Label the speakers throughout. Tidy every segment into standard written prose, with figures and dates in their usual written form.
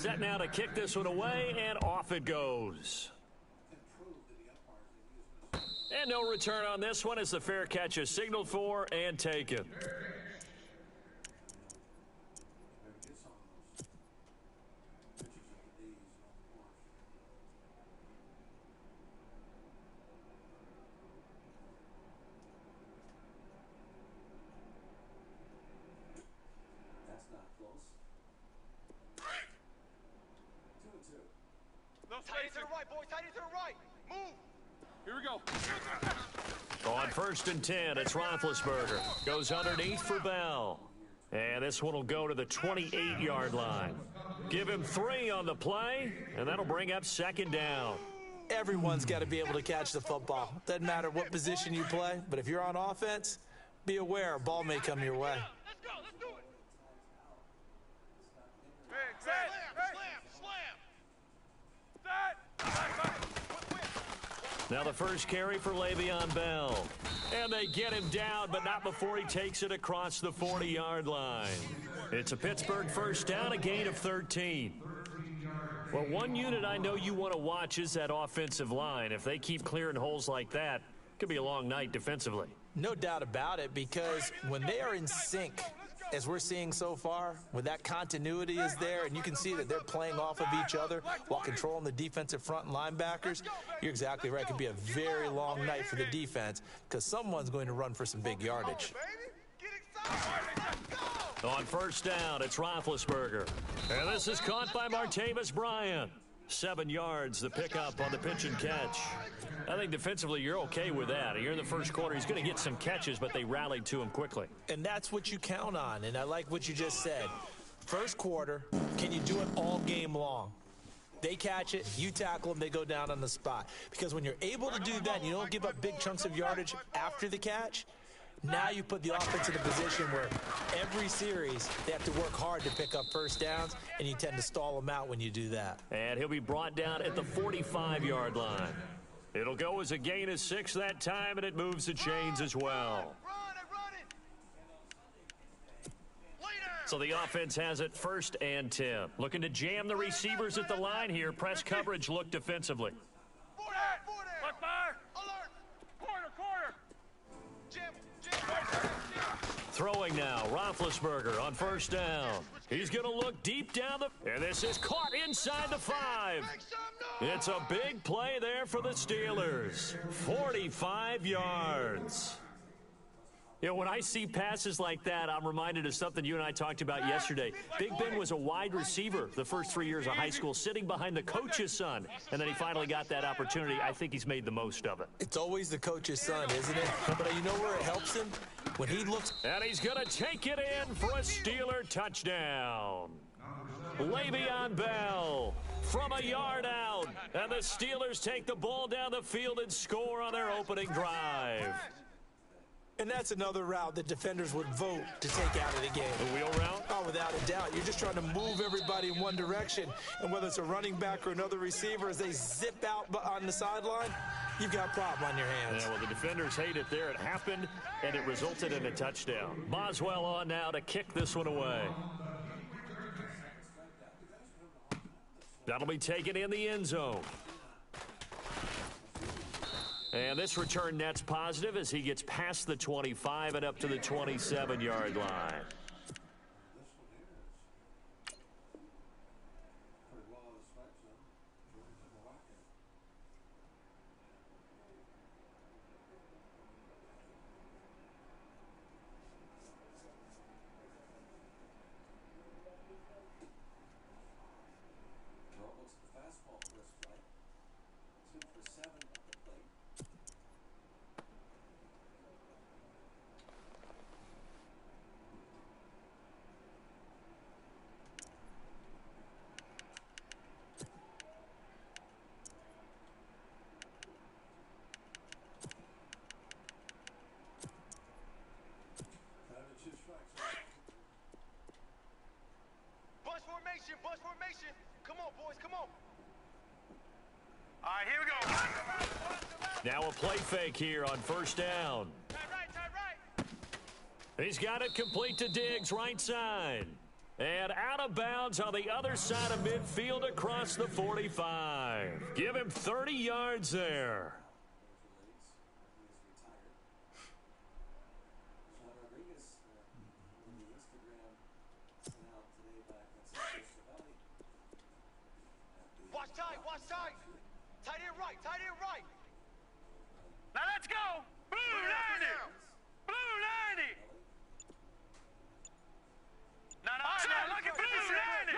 Speaker 1: Set now to kick this one away, and off it goes. And no return on this one as the fair catch is signaled for and taken.
Speaker 2: Tight to the right, boys. Tight to the right. Move.
Speaker 3: Here we go.
Speaker 1: On 1st and 10, it's Roethlisberger. Goes underneath for Bell. And this one will go to the 28-yard line. Give him 3 on the play, and that'll bring up 2nd down.
Speaker 4: Everyone's got to be able to catch the football. Doesn't matter what position you play, but if you're on offense, be aware a ball may come your way.
Speaker 2: Let's go. Let's do it.
Speaker 1: Now the first carry for Le'Veon Bell. And they get him down, but not before he takes it across the 40-yard line. It's a Pittsburgh first down, a gain of 13. Well, one unit I know you want to watch is that offensive line. If they keep clearing holes like that, it could be a long night defensively.
Speaker 4: No doubt about it, because when they are in sync, as we're seeing so far, when that continuity is there and you can see that they're playing off of each other while controlling the defensive front and linebackers, you're exactly right. It could be a very long night for the defense because someone's going to run for some big yardage.
Speaker 1: On first down, it's Roethlisberger. And this is caught by Martavis Bryant. 7 yards, the pickup on the pitch and catch. I think defensively you're okay with that. You're in the first quarter. He's going to get some catches, but they rallied to him quickly.
Speaker 4: And that's what you count on, and I like what you just said. First quarter, can you do it all game long? They catch it, you tackle them, they go down on the spot. Because when you're able to do that and you don't give up big chunks of yardage after the catch, now you put the offense in a position where every series they have to work hard to pick up first downs, and you tend to stall them out when you do that.
Speaker 1: And he'll be brought down at the 45-yard line. It'll go as a gain of 6 that time, and it moves the chains as well. So the offense has it 1st and 10. Looking to jam the receivers at the line here. Press coverage look defensively.
Speaker 2: Left fire. Alert. Corner. Jim.
Speaker 1: Throwing now, Roethlisberger on first down. He's going to look deep down and this is caught inside the 5. It's a big play there for the Steelers. 45 yards. You know, when I see passes like that, I'm reminded of something you and I talked about yesterday. Big Ben was a wide receiver the first 3 years of high school, sitting behind the coach's son. And then he finally got that opportunity. I think he's made the most of it.
Speaker 4: It's always the coach's son, isn't it? But you know where it helps him? When he looks...
Speaker 1: And he's going to take it in for a Steeler touchdown. Le'Veon Bell from a yard out. And the Steelers take the ball down the field and score on their opening drive.
Speaker 4: And that's another route that defenders would vote to take out of the game.
Speaker 1: The wheel route?
Speaker 4: Oh, without a doubt. You're just trying to move everybody in one direction. And whether it's a running back or another receiver, as they zip out on the sideline, you've got a problem on your hands.
Speaker 1: Yeah, well, the defenders hate it there. It happened, and it resulted in a touchdown. Boswell on now to kick this one away. That'll be taken in the end zone. And this return net's positive as he gets past the 25 and up to the 27-yard line.
Speaker 2: Bunch formation. Come on, boys, come on. All right, here we go.
Speaker 1: Now a play fake here on first down.
Speaker 2: Tight right.
Speaker 1: He's got it complete to Diggs, right side. And out of bounds on the other side of midfield across the 45. Give him 30 yards there.
Speaker 2: Watch tight. Tight end right. Now let's go. Blue 90. Blue 90. No, look at Blue 90.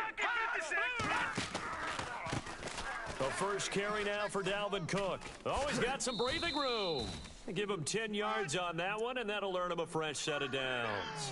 Speaker 1: The first carry now for Dalvin Cook. Oh, he's got some breathing room. Give him 10 yards on that one, and that'll earn him a fresh set of downs.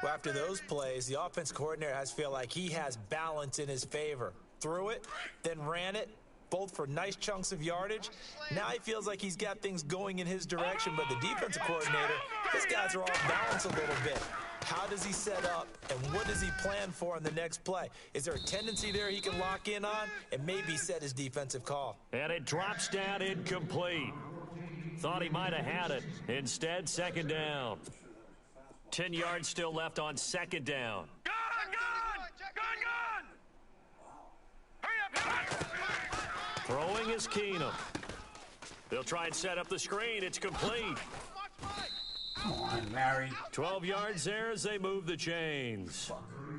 Speaker 4: Well, after those plays, the offense coordinator has to feel like he has balance in his favor. Threw it, then ran it, both for nice chunks of yardage. Now he feels like he's got things going in his direction, but the defensive coordinator, his guys are off balance a little bit. How does he set up, and what does he plan for on the next play? Is there a tendency there he can lock in on and maybe set his defensive call?
Speaker 1: And it drops down incomplete. Thought he might have had it. Instead, second down. 10 yards still left on second down.
Speaker 2: Gun! Hurry up!
Speaker 1: Throwing is Keenum. They'll try and set up the screen. It's complete.
Speaker 3: Come on, Larry.
Speaker 1: 12 yards there as they move the chains.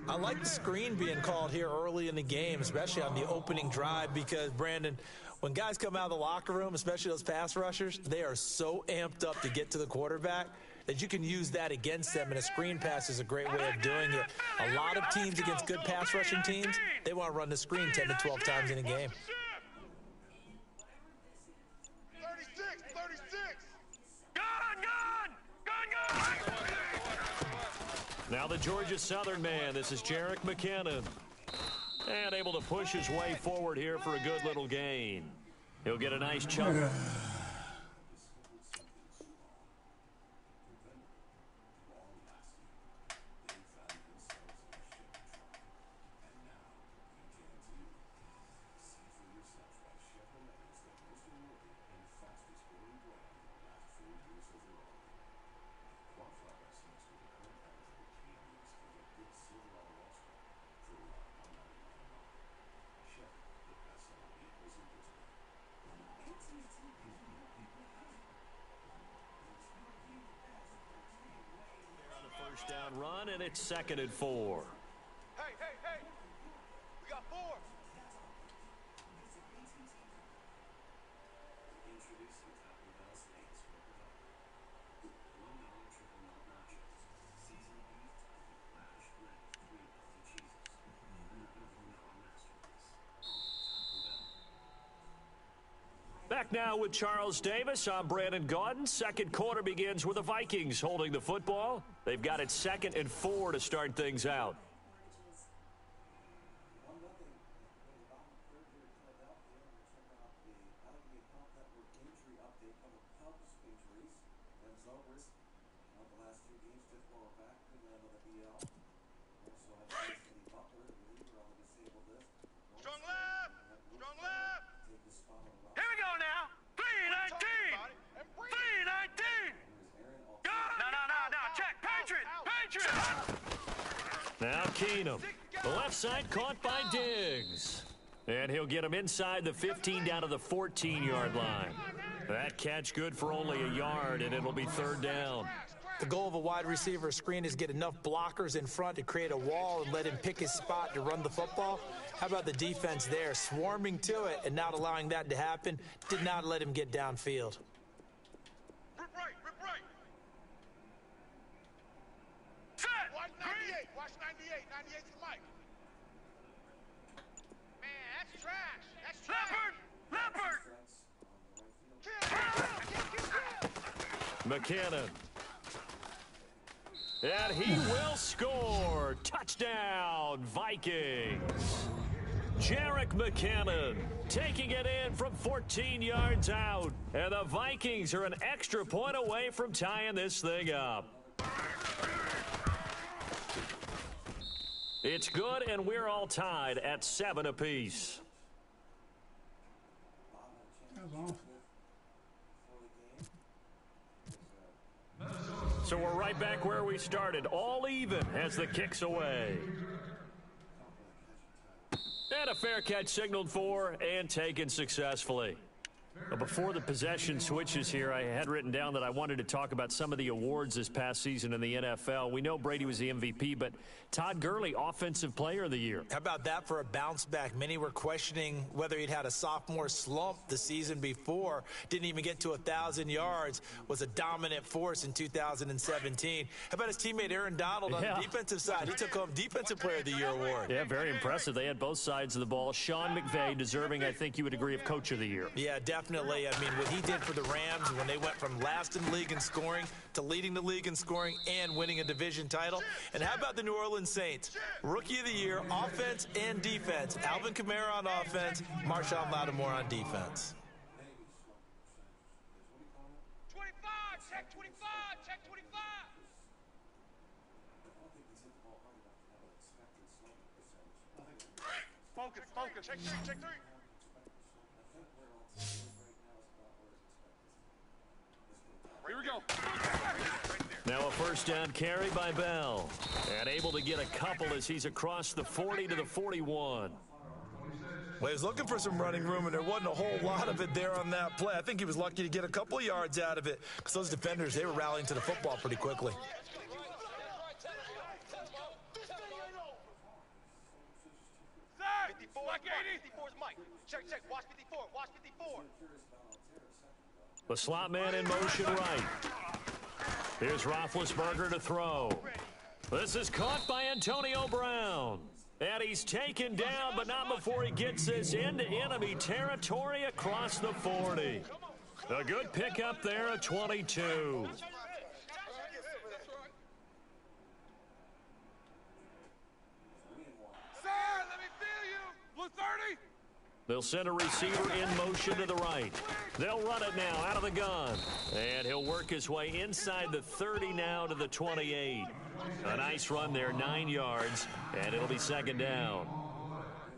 Speaker 4: I like the screen being called here early in the game, especially on the opening drive, because, Brandon, when guys come out of the locker room, especially those pass rushers, they are so amped up to get to the quarterback that you can use that against them, and a screen pass is a great way of doing it. A lot of teams against good pass rushing teams, they want to run the screen 10 to 12 times in a game.
Speaker 2: 36. Gun!
Speaker 1: Now the Georgia Southern man. This is Jerick McKinnon. And able to push his way forward here for a good little gain. He'll get a nice chunk. Down run, and it's 2nd and 4.
Speaker 2: Hey. We got 4.
Speaker 1: Back now with Charles Davis. I'm Brandon Gaudin. Second quarter begins with the Vikings holding the football. They've got it 2nd and 4 to start things out. Now Keenum. The left side caught by Diggs. And he'll get him inside the 15 down to the 14-yard line. That catch good for only a yard, and it'll be 3rd down.
Speaker 4: The goal of a wide receiver screen is get enough blockers in front to create a wall and let him pick his spot to run the football. How about the defense there, swarming to it and not allowing that to happen? Did not let him get downfield.
Speaker 2: Rip right. Set! Watch 98. Watch 98. 98 to Mike. Man, that's trash. Leopard!
Speaker 1: McKinnon. And he will score. Touchdown, Vikings. Jerick McKinnon taking it in from 14 yards out. And the Vikings are an extra point away from tying this thing up. It's good, and we're all tied at 7 apiece. So we're right back where we started, all even as the kick's away. And a fair catch signaled for and taken successfully. But before the possession switches here, I had written down that I wanted to talk about some of the awards this past season in the NFL. We know Brady was the MVP, but Todd Gurley, Offensive Player of the Year.
Speaker 4: How about that for a bounce back? Many were questioning whether he'd had a sophomore slump the season before. Didn't even get to 1,000 yards. Was a dominant force in 2017. How about his teammate Aaron Donald on the defensive side? He took home Defensive Player of the Year award.
Speaker 1: Yeah, very impressive. They had both sides of the ball. Sean McVay deserving, I think you would agree, of Coach of the Year.
Speaker 4: Yeah, definitely. I mean, what he did for the Rams when they went from last in the league in scoring to leading the league in scoring and winning a division title. And how about the New Orleans Saints? Rookie of the Year, offense and defense. Alvin Kamara on offense, Marshawn Lattimore on defense.
Speaker 2: 25, check 25, check 25. Focus. Check three. Here we go.
Speaker 1: Now a first down carry by Bell. And able to get a couple as he's across the 40 to the 41.
Speaker 4: Well, he was looking for some running room, and there wasn't a whole lot of it there on that play. I think he was lucky to get a couple of yards out of it because those defenders, they were rallying to the football pretty quickly.
Speaker 2: Like 54 is Mike. Check. Watch 54.
Speaker 1: The slot man in motion right. Here's Roethlisberger to throw. This is caught by Antonio Brown. And he's taken down, but not before he gets this into enemy territory across the 40. A good pickup there at 22.
Speaker 2: Blue 30.
Speaker 1: They'll send a receiver in motion to the right. They'll run it now out of the gun. And he'll work his way inside the 30 now to the 28. A nice run there, 9 yards, and it'll be second down.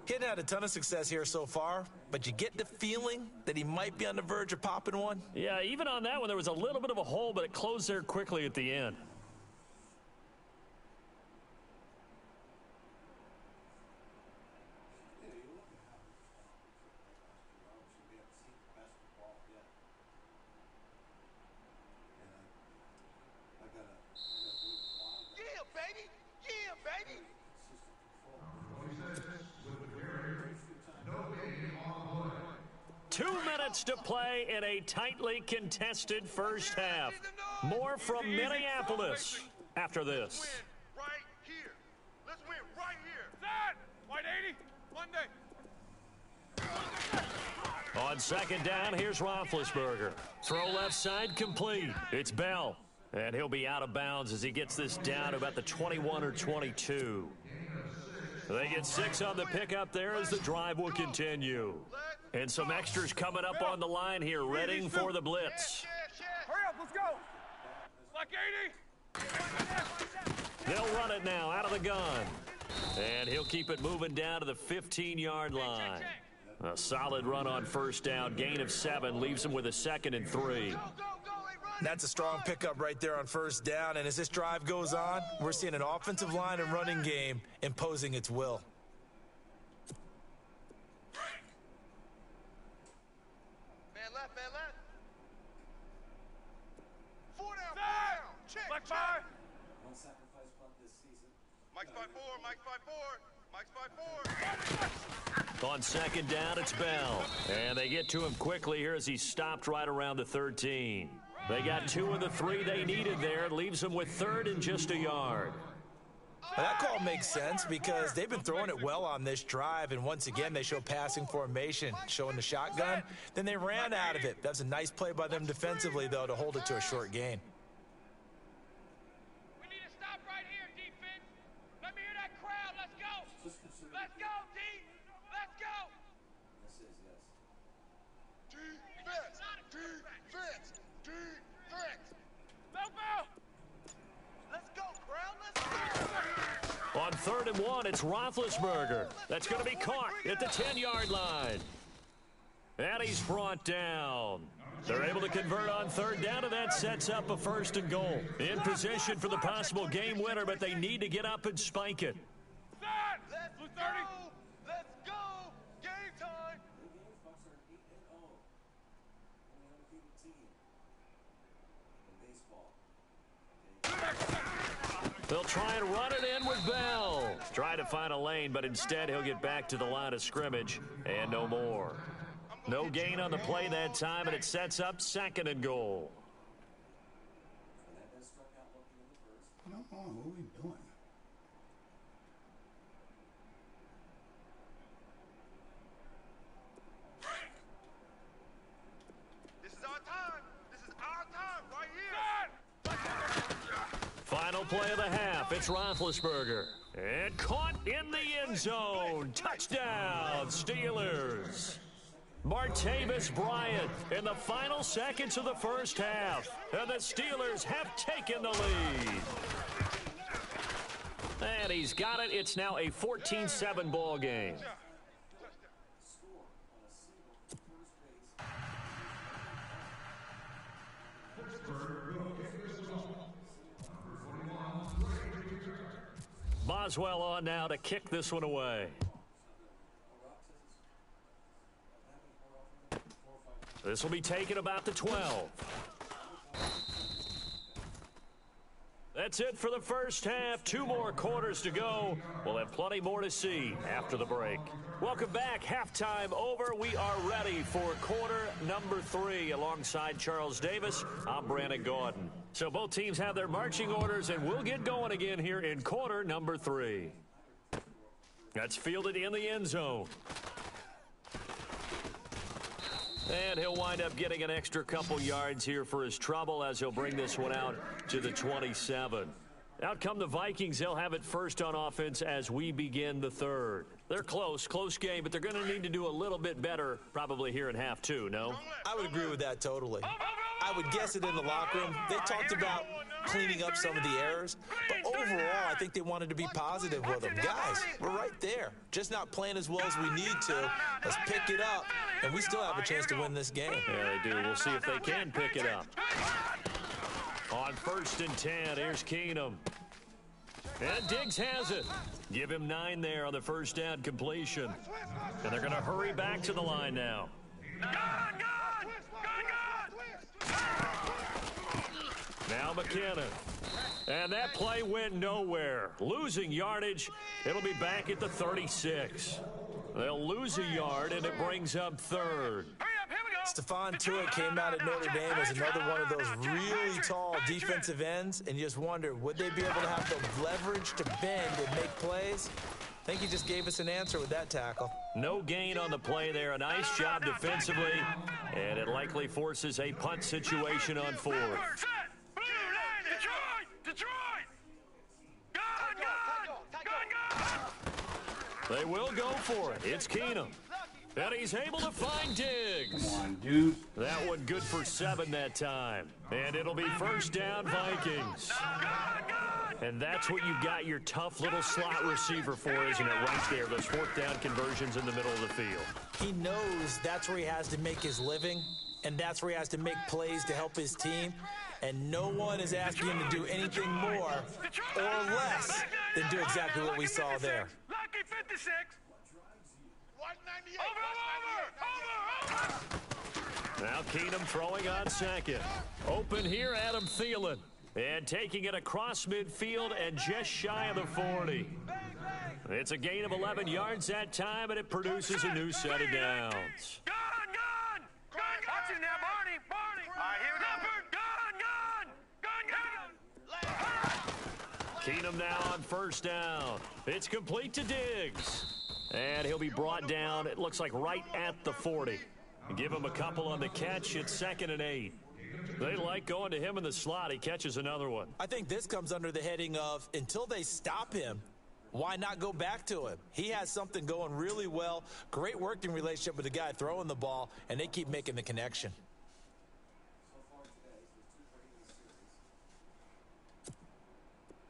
Speaker 4: He hadn't had a ton of success here so far, but you get the feeling that he might be on the verge of popping one.
Speaker 1: Yeah, even on that one, there was a little bit of a hole, but it closed there quickly at the end.
Speaker 2: Yeah, baby.
Speaker 1: 2 minutes to play in a tightly contested first half. More from Minneapolis after this.
Speaker 2: Right here. Let's win right here. That white 80 Monday.
Speaker 1: On second down, here's Roethlisberger. Throw left side complete. It's Bell. And he'll be out of bounds as he gets this down to about the 21 or 22. They get 6 on the pickup there as the drive will continue. And some extras coming up on the line here, readying for the blitz.
Speaker 2: Hurry up, let's go. Like 80.
Speaker 1: They'll run it now out of the gun. And he'll keep it moving down to the 15-yard line. A solid run on first down. Gain of 7 leaves him with a 2nd and 3.
Speaker 4: That's a strong pickup right there on first down. And as this drive goes on, we're seeing an offensive line and running game imposing its will.
Speaker 2: Man left. 4 down. Check. Mike 5.
Speaker 3: One sacrifice punt this season.
Speaker 2: Mike's 5-4. Mike's 5-4.
Speaker 1: On second down, it's Bell. And they get to him quickly here as he stopped right around the 13. They got 2 of the 3 they needed there. It leaves them with 3rd and just a yard.
Speaker 4: Well, that call makes sense because they've been throwing it well on this drive, and once again they show passing formation, showing the shotgun. Then they ran out of it. That's a nice play by them defensively, though, to hold it to a short gain.
Speaker 2: We need to stop right here, defense. Let me hear that crowd. Let's go. Let's go, D. Let's go. Defense. Bell. Let's go, crowd. Let's go.
Speaker 1: On 3rd and 1, it's Roethlisberger. That's going to be caught at the 10-yard line. And he's brought down. They're able to convert on third down, and that sets up a 1st and goal. In position for the possible game winner, but they need to get up and spike it.
Speaker 2: Let's go! Let's go! Game time!
Speaker 3: Bucks are 8-0. Only undefeated team in baseball.
Speaker 1: They'll try and run it in with Bell. Try to find a lane, but instead he'll get back to the line of scrimmage and no more. No gain on the play that time, and it sets up 2nd and goal.
Speaker 5: Come on, what are we doing?
Speaker 2: This is our time. This is our time right here.
Speaker 1: Final play of the half. It's Roethlisberger. And caught in the end zone. Touchdown, Steelers. Martavis Bryant in the final seconds of the first half. And the Steelers have taken the lead. And he's got it. It's now a 14-7 ball game. Boswell on now to kick this one away. This will be taken about the 12. That's it for the first half. 2 more quarters to go. We'll have plenty more to see after the break. Welcome back. Halftime over. We are ready for quarter number 3. Alongside Charles Davis, I'm Brandon Gordon. So both teams have their marching orders, and we'll get going again here in quarter number 3. That's fielded in the end zone. And he'll wind up getting an extra couple yards here for his trouble as he'll bring this one out to the 27. Out come the Vikings. They'll have it first on offense as we begin the third. They're close game, but they're going to need to do a little bit better probably here in half 2, no?
Speaker 4: I would agree with that totally. I would guess it in the locker room. They talked about cleaning up some of the errors, but overall, I think they wanted to be positive with them. Guys, we're right there. Just not playing as well as we need to. Let's pick it up, and we still have a chance to win this game.
Speaker 1: Yeah, they do. We'll see if they can pick it up. On 1st and 10, here's Keenum. And Diggs has it. Give him 9 there on the first down completion. And they're going to hurry back to the line now. Now McKinnon. And that play went nowhere. Losing yardage. It'll be back at the 36. They'll lose a yard, and it brings up 3rd.
Speaker 4: Stephon Tuitt came out at Notre Dame as another one of those really tall defensive ends, and you just wonder, would they be able to have the leverage to bend and make plays? I think he just gave us an answer with that tackle.
Speaker 1: No gain on the play there. A nice job defensively, and it likely forces a punt situation on 4th.
Speaker 2: Detroit!
Speaker 1: They will go for it. It's Keenum. And he's able to find Diggs.
Speaker 5: Come on, dude.
Speaker 1: That one good for 7 that time. And it'll be first down Vikings. And that's what you got your tough little slot receiver for, isn't it? Right there, those 4th down conversions in the middle of the field.
Speaker 4: He knows that's where he has to make his living, and that's where he has to make plays to help his team. And no one is asking him to do anything more or less than do exactly what we saw there.
Speaker 2: Lucky 56.
Speaker 1: Now Keenum throwing on 2nd. Open here, Adam Thielen. And taking it across midfield and just shy of the 40. It's a gain of 11 yards that time, and it produces a new set of downs.
Speaker 2: Watch it now, Barney. All right, here we go.
Speaker 1: Keenum now on first down. It's complete to Diggs. And he'll be brought down, it looks like right at the 40. Give him a couple on the catch. It's 2nd and 8. They like going to him in the slot. He catches another one.
Speaker 4: I think this comes under the heading of, until they stop him, why not go back to him? He has something going really well. Great working relationship with the guy throwing the ball, and they keep making the connection.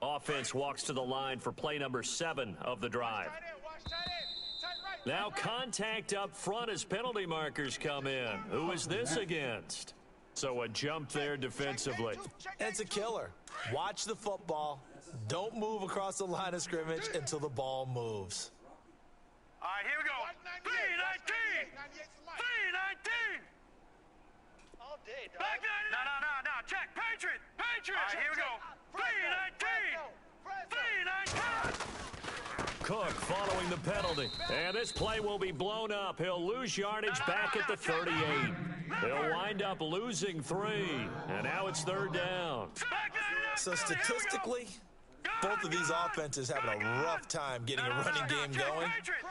Speaker 1: Offense walks to the line for play number 7 of the drive. Now contact up front as penalty markers come in. Who is this against? So a jump there defensively.
Speaker 4: It's a killer. Watch the football. Don't move across the line of scrimmage until the ball moves.
Speaker 2: All right, here we go. 319. 319. All day, dog. Back 99. No. Check. Patriot. All right, here we go. 319. 319.
Speaker 1: Cook following the penalty. And this play will be blown up. He'll lose yardage back at the 38. He'll wind up losing 3. And now it's 3rd down.
Speaker 4: So statistically, both of these offenses having a rough time getting a running game going.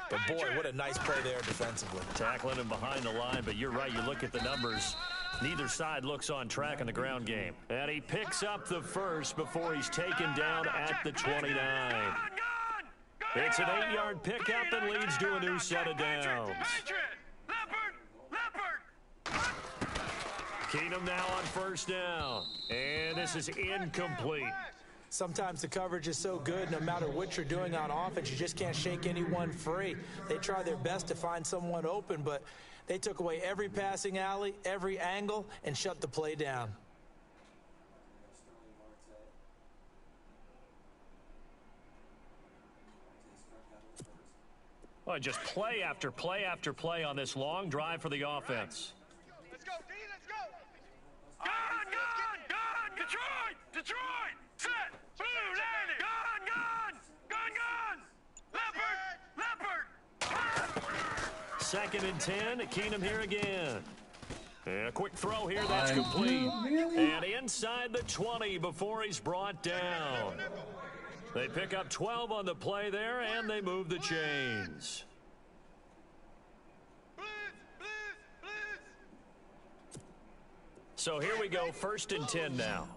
Speaker 4: But boy, what a nice play there defensively.
Speaker 1: Tackling him behind the line, but you're right. You look at the numbers. Neither side looks on track in the ground game. And he picks up the first before he's taken down at the 29. It's an 8-yard pickup and leads to a new set of downs. Keenum now on 1st down. And this is incomplete.
Speaker 4: Sometimes the coverage is so good, no matter what you're doing on offense, you just can't shake anyone free. They try their best to find someone open, but they took away every passing alley, every angle, and shut the play down.
Speaker 1: Oh, just play after play after play on this long drive for the offense.
Speaker 2: Let's go, D. Let's go. Gun. Detroit. Set. Blue landing. Gun. Leopard.
Speaker 1: 2nd and 10. Keenum here again. And a quick throw here. That's complete. And inside the 20 before he's brought down. They pick up 12 on the play there, and they move the chains. So here we go, 1st and 10 now.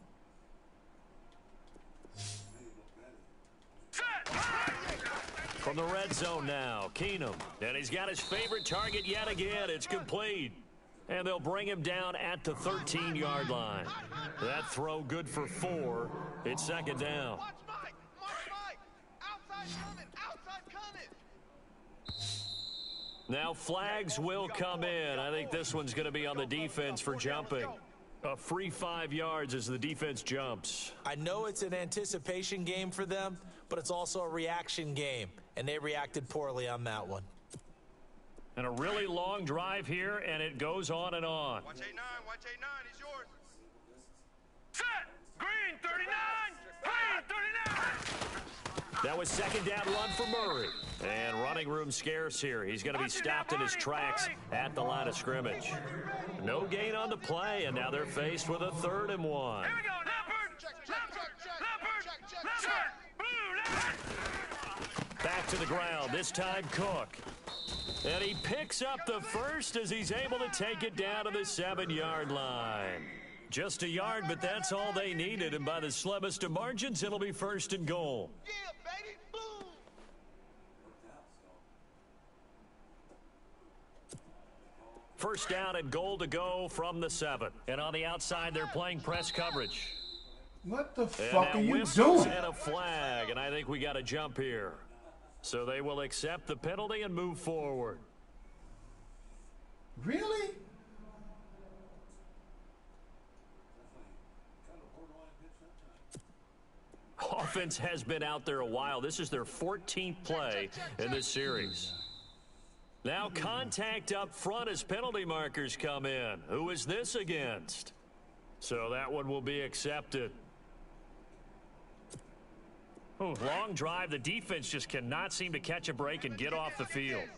Speaker 1: From the red zone now, Keenum. And he's got his favorite target yet again. It's complete. And they'll bring him down at the 13-yard line. That throw good for 4. It's 2nd down. Now flags will come in. I think this one's going to be on the defense for jumping. A free 5 yards as the defense jumps.
Speaker 4: I know it's an anticipation game for them, but it's also a reaction game, and they reacted poorly on that one.
Speaker 1: And a really long drive here, and it goes on and on.
Speaker 2: Watch 8-9, he's yours. Set! Green 39! Green 39!
Speaker 1: That was 2nd down run for Murray. And running room scarce here. He's going to be stopped in his tracks at the line of scrimmage. No gain on the play, and now they're faced with a 3rd and 1.
Speaker 2: Here we go, Leopard!
Speaker 1: Back to the ground, this time Cook. And he picks up the first as he's able to take it down to the 7-yard line. Just a yard, but that's all they needed, and by the slimmest of margins, it'll be 1st and goal.
Speaker 2: Yeah, baby, boom!
Speaker 1: First down and goal to go from the 7. And on the outside, they're playing press coverage.
Speaker 5: What the
Speaker 1: And
Speaker 5: fuck
Speaker 1: now
Speaker 5: are you
Speaker 1: whistles
Speaker 5: doing?
Speaker 1: and a flag, and I think we got a jump here. So they will accept the penalty and move forward.
Speaker 5: Really?
Speaker 1: Offense has been out there a while. This is their 14th play in this series. Now contact up front as penalty markers come in. Who is this against? So that one will be accepted. Oh, long drive. The defense just cannot seem to catch a break and get off the field.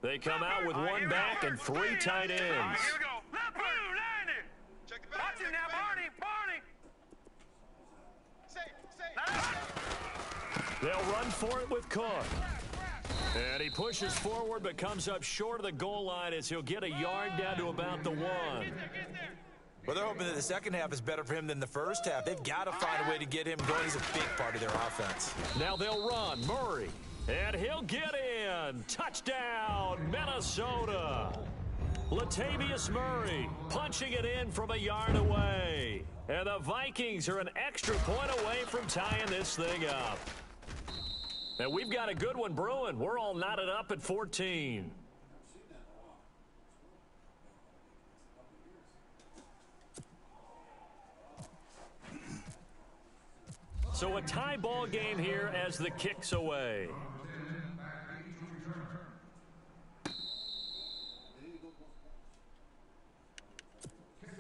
Speaker 1: They come out with 1 back and 3 tight ends.
Speaker 2: Here we go. Leopard! Check the back. Watch him now, Barney!
Speaker 1: They'll run for it with Cook. And he pushes forward but comes up short of the goal line as he'll get a yard down to about the 1.
Speaker 4: Well, they're hoping that the second half is better for him than the first half. They've got to find a way to get him going. He's a big part of their offense.
Speaker 1: Now they'll run. Murray. And he'll get in. Touchdown, Minnesota. Latavius Murray punching it in from a yard away. And the Vikings are an extra point away from tying this thing up. And we've got a good one brewing. We're all knotted up at 14. So a tie ball game here as the kick's away.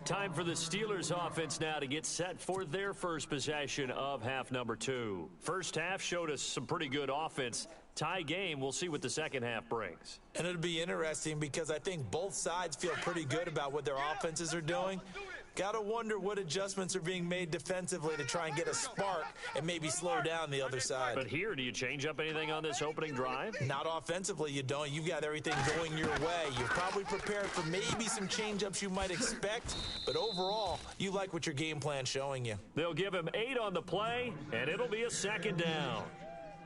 Speaker 1: Time for the Steelers offense now to get set for their first possession of half number 2. First half showed us some pretty good offense. Tie game, we'll see what the second half brings.
Speaker 4: And it'll be interesting because I think both sides feel pretty good about what their offenses are doing. Gotta wonder what adjustments are being made defensively to try and get a spark and maybe slow down the other side.
Speaker 1: But here, do you change up anything on this opening drive?
Speaker 4: Not offensively, you don't. You've got everything going your way. You're probably prepared for maybe some change-ups you might expect, but overall, you like what your game plan's showing you.
Speaker 1: They'll give him 8 on the play, and it'll be a second down.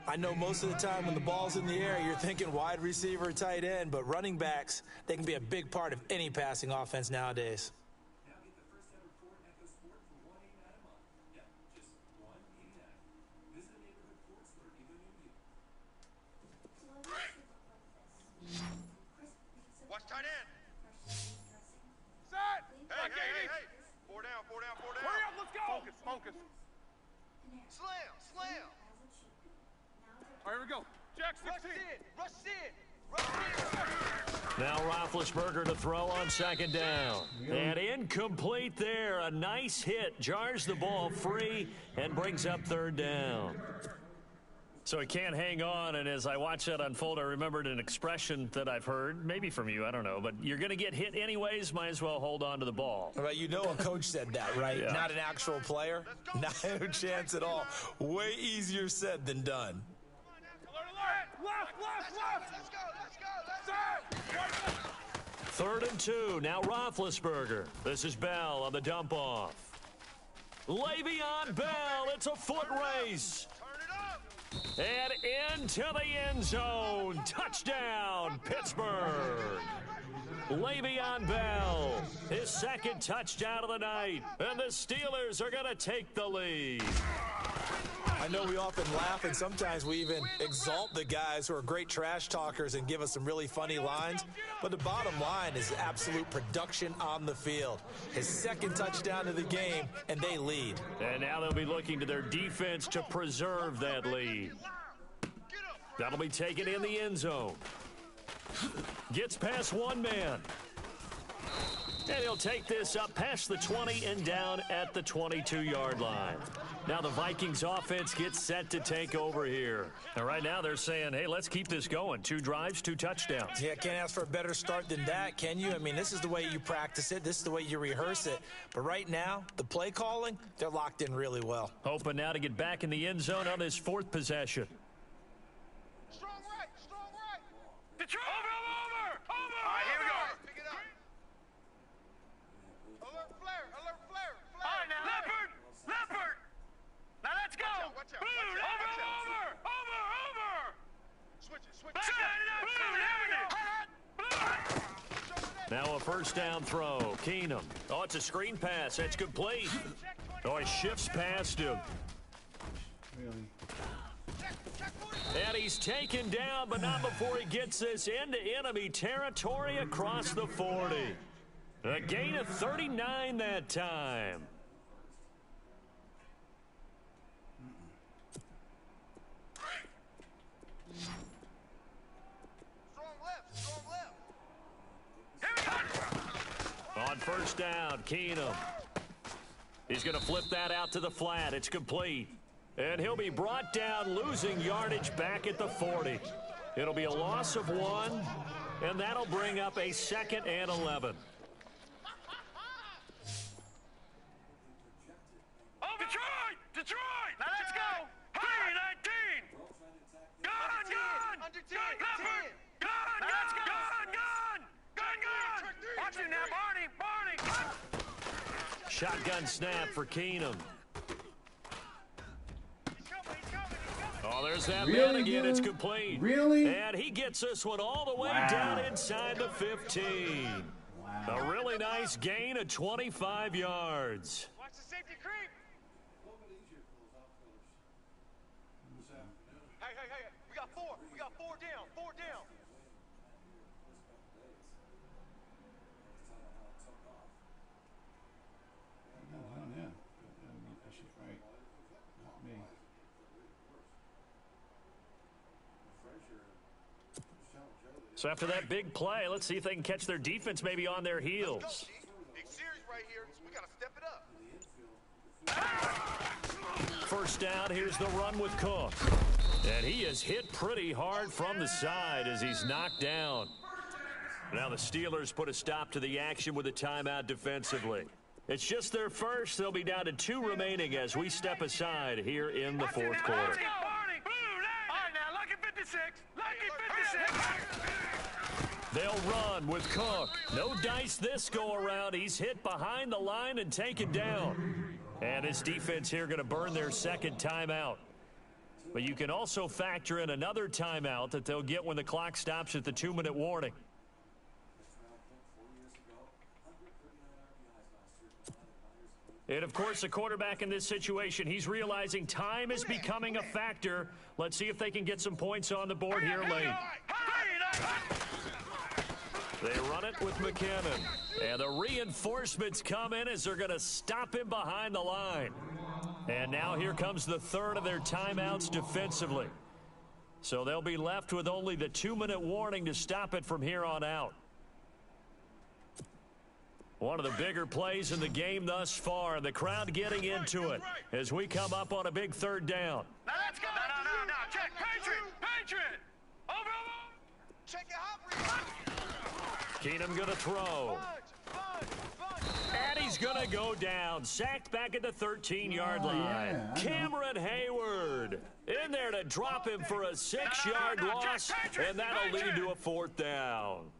Speaker 4: I know most of the time when the ball's in the air, you're thinking wide receiver, tight end, but running backs, they can be a big part of any passing offense nowadays.
Speaker 2: Watch tight end. Set. Hey. 4 down. Hurry up, let's go. Focus. Slam. All right, here we go. Jack 16. Rush in.
Speaker 1: Now Roethlisberger to throw on second down. And incomplete there. A nice hit. Jars the ball free and brings up third down. So he can't hang on, and as I watch that unfold, I remembered an expression that I've heard, maybe from you, I don't know, but you're going to get hit anyways, might as well hold on to the ball.
Speaker 4: Right, you know a coach said that, right?
Speaker 1: Yeah. Not
Speaker 4: an actual player. Not a chance at all. Way easier said than done.
Speaker 2: Left. Let's go.
Speaker 1: 3rd and 2. Now Roethlisberger. This is Bell on the dump off. Le'Veon Bell. It's a foot race. And into the end zone. Touchdown, Pittsburgh. Le'Veon Bell, his second touchdown of the night. And the Steelers are going to take the lead.
Speaker 4: I know we often laugh, and sometimes we even exalt the guys who are great trash talkers and give us some really funny lines. But the bottom line is absolute production on the field. His second touchdown of the game, and they lead.
Speaker 1: And now they'll be looking to their defense to preserve that lead. That'll be taken in the end zone. Gets past one man. And he'll take this up past the 20 and down at the 22-yard line. Now the Vikings offense gets set to take over here. And right now they're saying, hey, let's keep this going. 2 drives, 2 touchdowns.
Speaker 4: Yeah, can't ask for a better start than that, can you? I mean, this is the way you practice it. This is the way you rehearse it. But right now, the play calling, they're locked in really well.
Speaker 1: Hoping now to get back in the end zone on this 4th possession.
Speaker 2: Strong right. Detroit. Over. All right, here we go. Pick it up. Alert flare. All right, now. Leopard. Now let's go. Watch out. Over. Switch it.
Speaker 1: Now a first down throw. Keenum. Oh, it's a screen pass. That's complete. Oh, he shifts past him.
Speaker 5: Really?
Speaker 1: And he's taken down, but not before he gets this into enemy territory across the 40. A gain of 39 that time.
Speaker 2: Strong left. Here we go.
Speaker 1: On first down, Keenum. He's going to flip that out to the flat. It's complete. And he'll be brought down, losing yardage back at the 40. It'll be a loss of 1, and that'll bring up a 2nd and 11.
Speaker 2: Oh, Detroit! Now let's go! 3-19! Gone! Under 10! Gone! Watch him now, Barney!
Speaker 1: Shotgun snap for Keenum. Oh, there's that
Speaker 5: Really,
Speaker 1: man again.
Speaker 5: dude?
Speaker 1: It's complete.
Speaker 5: Really?
Speaker 1: And he gets this one all the way
Speaker 5: Wow.
Speaker 1: down inside the 15.
Speaker 5: Wow.
Speaker 1: A really nice gain of 25 yards.
Speaker 2: Watch the safety creep! Hey, we got 4. We got 4 down.
Speaker 5: No, I don't know. I mean, that shit's right. Not me.
Speaker 1: So after that big play, let's see if they can catch their defense maybe on their heels.
Speaker 2: Big series right here, so we got to step it up.
Speaker 1: First down, here's the run with Cook. And he is hit pretty hard from the side as he's knocked down. Now the Steelers put a stop to the action with a timeout defensively. It's just their first. They'll be down to 2 remaining as we step aside here in the fourth quarter.
Speaker 2: All right, now, lucky 56. Lucky 56.
Speaker 1: They'll run with Cook. No dice this go around. He's hit behind the line and taken down. And his defense here going to burn their second timeout. But you can also factor in another timeout that they'll get when the clock stops at the 2-minute warning. And, of course, the quarterback in this situation, he's realizing time is becoming a factor. Let's see if they can get some points on the board here late. They run it with McKinnon. And the reinforcements come in as they're going to stop him behind the line. And now here comes the third of their timeouts defensively. So they'll be left with only the 2-minute warning to stop it from here on out. One of the bigger plays in the game thus far, and the crowd getting into it as we come up on a big third down.
Speaker 2: Now let's go. No. Check. Patriot. Over. Check it out.
Speaker 1: Keenum going to throw. And he's going to go down. Sacked back at the 13-yard line.
Speaker 5: Yeah,
Speaker 1: Cameron Hayward in there to drop him for a 6-yard loss, and that'll lead to a 4th down.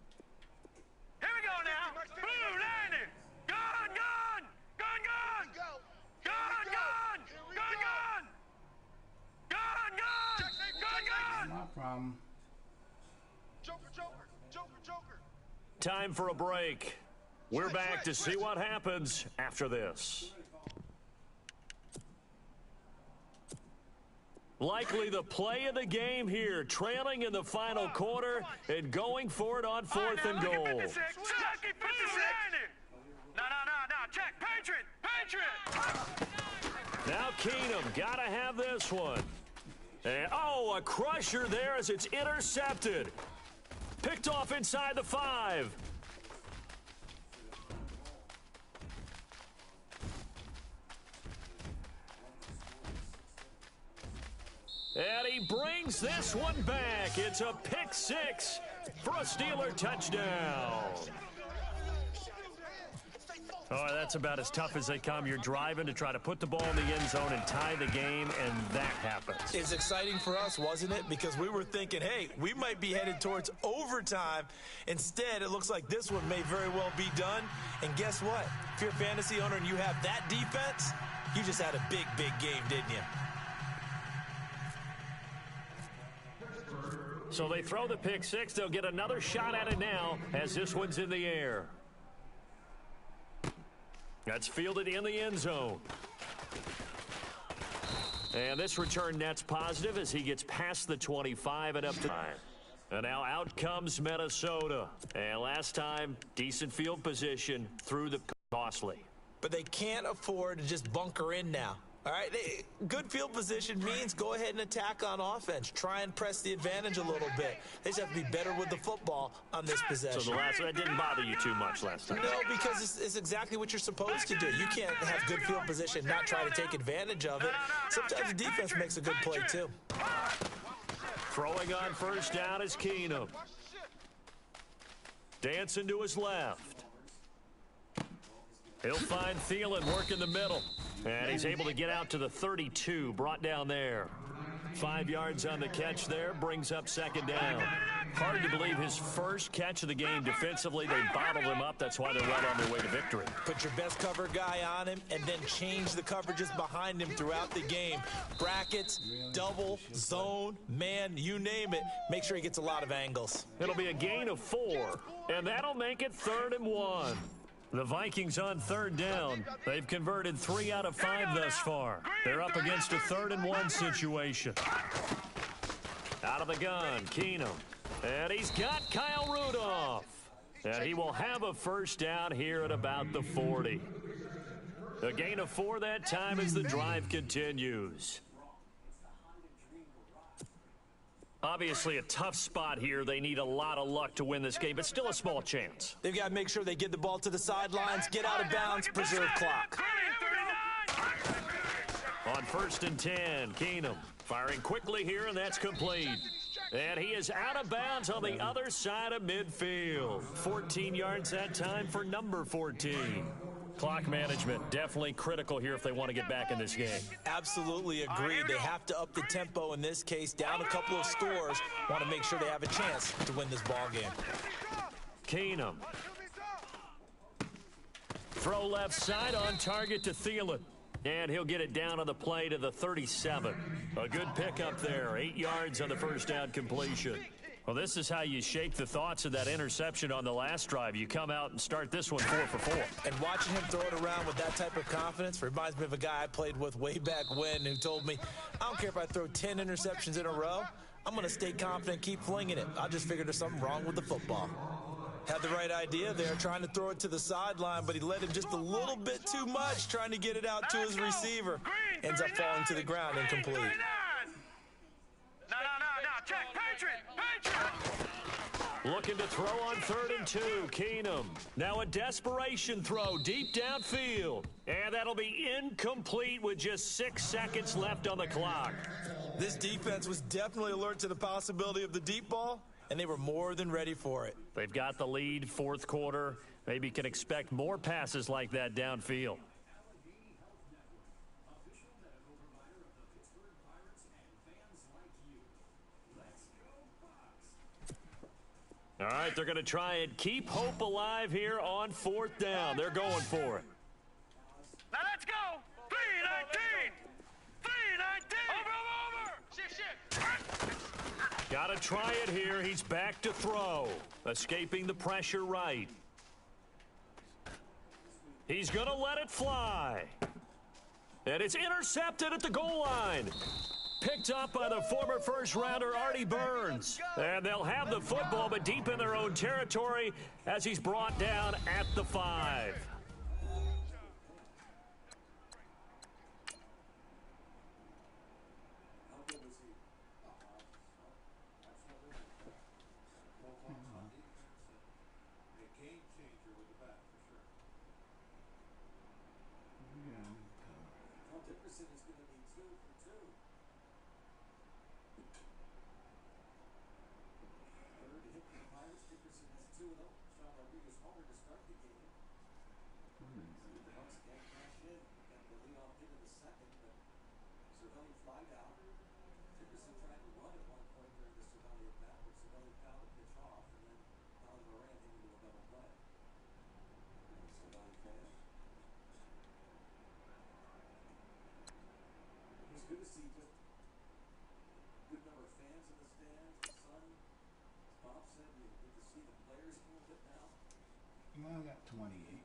Speaker 2: Here we go now. Blue 90. Gun.
Speaker 5: No problem.
Speaker 2: Joker.
Speaker 1: Time for a break. We're back to see what happens after this. Likely the play of the game here, trailing in the final quarter and going for it on 4th and goal.
Speaker 2: No. Check. Patriot.
Speaker 1: Now Keenum, got to have this one. And, a crusher there as it's intercepted. Picked off inside the 5. And he brings this one back. It's a pick 6 for a Steeler touchdown. Oh, that's about as tough as they come. You're driving to try to put the ball in the end zone and tie the game, and that happens.
Speaker 4: It's exciting for us, wasn't it? Because we were thinking, hey, we might be headed towards overtime. Instead, it looks like this one may very well be done. And guess what? If you're a fantasy owner and you have that defense, you just had a big game, didn't you?
Speaker 1: So they throw the pick 6. They'll get another shot at it now as this one's in the air. That's fielded in the end zone. And this return net's positive as he gets past the 25 and up to 9. And now out comes Minnesota. And last time, decent field position through the costly.
Speaker 4: But they can't afford to just bunker in now. All right, good field position means go ahead and attack on offense. Try and press the advantage a little bit. They just have to be better with the football on this possession.
Speaker 1: So that didn't bother you too much last time?
Speaker 4: No, because it's exactly what you're supposed to do. You can't have good field position, not try to take advantage of it. Sometimes the defense makes a good play, too.
Speaker 1: Throwing on first down is Keenum. Dancing to his left. He'll find Thielen working the middle. And he's able to get out to the 32, brought down there. 5 yards on the catch there, brings up second down. Hard to believe his first catch of the game defensively. They bottled him up. That's why they're right on their way to victory.
Speaker 4: Put your best cover guy on him and then change the coverages behind him throughout the game. Brackets, double, zone, man, you name it. Make sure he gets a lot of angles.
Speaker 1: It'll be a gain of 4, and that'll make it 3rd and 1. The Vikings on third down. They've converted 3 out of 5 thus far. They're up against a 3rd and 1 situation. Out of the gun, Keenum. And he's got Kyle Rudolph. And he will have a first down here at about the 40. A gain of 4 that time as the drive continues. Obviously a tough spot here. They need a lot of luck to win this game, but still a small chance.
Speaker 4: They've got to make sure they get the ball to the sidelines, get out of bounds, preserve clock.
Speaker 1: On 1st and 10, Keenum firing quickly here, and that's complete. And he is out of bounds on the other side of midfield. 14 yards that time for number 14. Clock management definitely critical here if they want to get back in this game.
Speaker 4: Absolutely agreed. They have to up the tempo in this case, down a couple of scores. Want to make sure they have a chance to win this ball game.
Speaker 1: Keenum. Throw left side on target to Thielen. And he'll get it down on the play to the 37. A good pickup there. 8 yards on the first down completion. Well, this is how you shake the thoughts of that interception on the last drive. You come out and start this one 4 for 4.
Speaker 4: And watching him throw it around with that type of confidence reminds me of a guy I played with way back when who told me, I don't care if I throw 10 interceptions in a row. I'm going to stay confident, keep flinging it. I just figured there's something wrong with the football. Had the right idea there, trying to throw it to the sideline, but he let him just a little bit too much, trying to get it out to his receiver. Ends up falling to the ground incomplete.
Speaker 2: No, check, Patriot!
Speaker 1: Looking to throw on 3rd and 2, Keenum. Now a desperation throw deep downfield. And that'll be incomplete with just 6 seconds left on the clock.
Speaker 4: This defense was definitely alert to the possibility of the deep ball, and they were more than ready for it.
Speaker 1: They've got the lead, 4th quarter. Maybe can expect more passes like that downfield. All right, they're going to try and keep hope alive here on 4th down. They're going for it.
Speaker 2: Now let's go! 3-19! 3-19! Over!
Speaker 1: Got to try it here. He's back to throw. Escaping the pressure right. He's going to let it fly. And it's intercepted at the goal line. Picked up by the former first-rounder Artie Burns. And they'll have the football, but deep in their own territory as he's brought down at the 5.
Speaker 5: Well, I got 28.